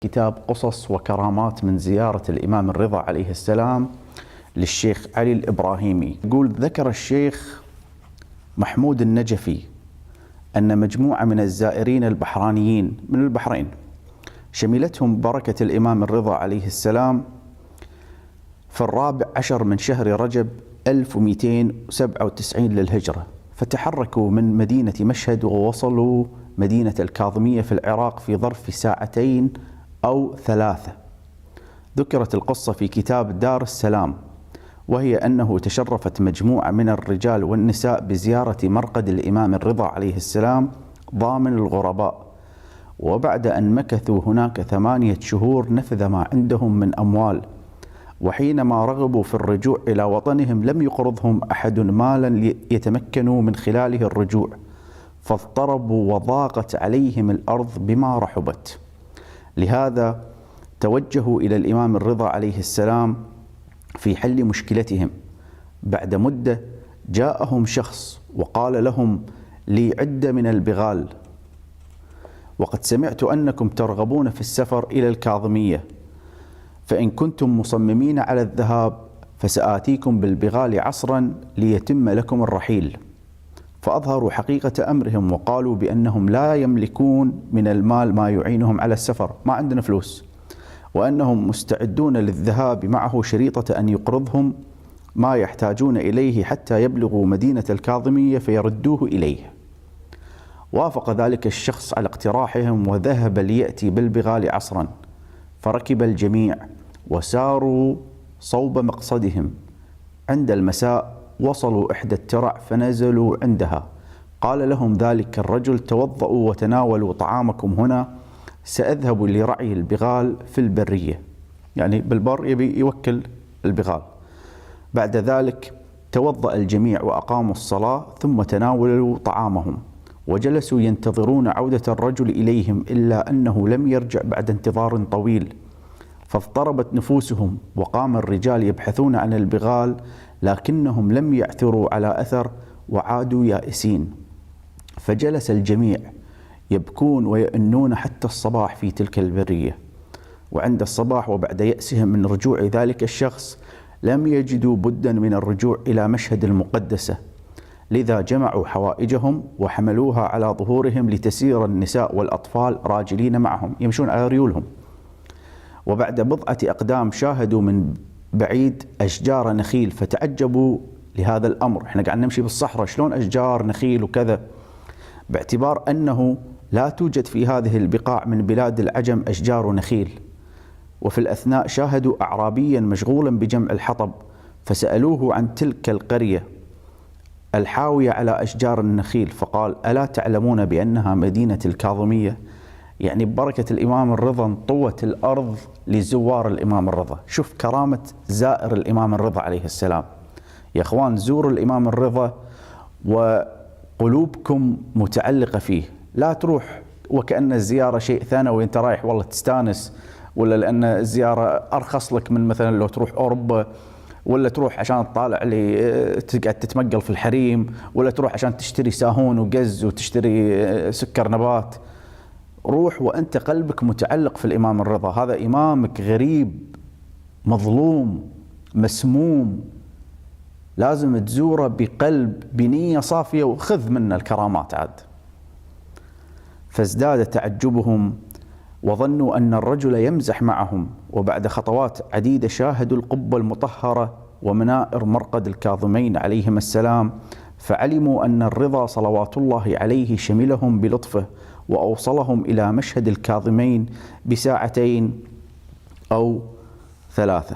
كتاب قصص وكرامات من زيارة الإمام الرضا عليه السلام للشيخ علي الإبراهيمي. يقول: ذكر الشيخ محمود النجفي أن مجموعة من الزائرين البحرانيين من البحرين شملتهم بركة الإمام الرضا عليه السلام في 14 من شهر رجب 1297 للهجرة، فتحركوا من مدينة مشهد ووصلوا مدينة الكاظمية في العراق في ظرف ساعتين أو 3. ذكرت القصة في كتاب دار السلام، وهي أنه تشرفت مجموعة من الرجال والنساء بزيارة مرقد الإمام الرضا عليه السلام ضامن الغرباء، وبعد أن مكثوا هناك 8 شهور نفذ ما عندهم من أموال، وحينما رغبوا في الرجوع إلى وطنهم لم يقرضهم أحد مالا يتمكنوا من خلاله الرجوع، فاضطربوا وضاقت عليهم الأرض بما رحبت. لهذا توجهوا إلى الإمام الرضا عليه السلام في حل مشكلتهم. بعد مدة جاءهم شخص وقال لهم: لي عدة من البغال، وقد سمعت أنكم ترغبون في السفر إلى الكاظمية، فإن كنتم مصممين على الذهاب فسآتيكم بالبغال عصرا ليتم لكم الرحيل. فأظهروا حقيقة أمرهم وقالوا بأنهم لا يملكون من المال ما يعينهم على السفر، ما عندنا فلوس، وأنهم مستعدون للذهاب معه شريطة أن يقرضهم ما يحتاجون إليه حتى يبلغوا مدينة الكاظمية فيردوه إليه. وافق ذلك الشخص على اقتراحهم وذهب ليأتي بالبغال عصرا، فركب الجميع وساروا صوب مقصدهم. عند المساء وصلوا إحدى الترع فنزلوا عندها. قال لهم ذلك الرجل: توضؤوا وتناولوا طعامكم هنا، سأذهب لرعي البغال في البرية، يعني بالبر يبي يوكل البغال. بعد ذلك توضأ الجميع وأقاموا الصلاة، ثم تناولوا طعامهم وجلسوا ينتظرون عودة الرجل إليهم، إلا أنه لم يرجع بعد انتظار طويل، فاضطربت نفوسهم وقام الرجال يبحثون عن البغال، لكنهم لم يعثروا على أثر وعادوا يائسين. فجلس الجميع يبكون ويئنون حتى الصباح في تلك البرية. وعند الصباح وبعد يأسهم من رجوع ذلك الشخص لم يجدوا بدا من الرجوع إلى مشهد المقدسة، لذا جمعوا حوائجهم وحملوها على ظهورهم لتسير النساء والأطفال راجلين معهم يمشون على ريولهم. وبعد بضعة أقدام شاهدوا من بعيد أشجار نخيل فتعجبوا لهذا الأمر. احنا قاعد نمشي بالصحراء، شلون أشجار نخيل وكذا؟ باعتبار أنه لا توجد في هذه البقاع من بلاد العجم أشجار نخيل. وفي الأثناء شاهدوا أعرابيا مشغولا بجمع الحطب، فسألوه عن تلك القرية الحاوية على أشجار النخيل، فقال: ألا تعلمون بأنها مدينة الكاظمية؟ يعني ببركة الإمام الرضا انطوت الأرض لزوار الإمام الرضا. شوف كرامة زائر الإمام الرضا عليه السلام. يا أخوان، زوروا الإمام الرضا وقلوبكم متعلقة فيه، لا تروح وكأن الزيارة شيء ثانوي وانت رايح والله تستانس، ولا لأن الزيارة أرخص لك من مثلا لو تروح أوروبا، ولا تروح عشان تطالع لي تقعد تتمقل في الحريم، ولا تروح عشان تشتري ساهون وقز وتشتري سكر نبات. روح وأنت قلبك متعلق في الإمام الرضا. هذا إمامك غريب مظلوم مسموم، لازم تزوره بقلب بنية صافية وخذ منه الكرامات عاد. فازداد تعجبهم وظنوا أن الرجل يمزح معهم، وبعد خطوات عديدة شاهدوا القبة المطهرة ومنائر مرقد الكاظمين عليهما السلام، فعلموا أن الرضا صلوات الله عليه شملهم بلطفه وأوصلهم إلى مشهد الكاظمين بساعتين أو 3.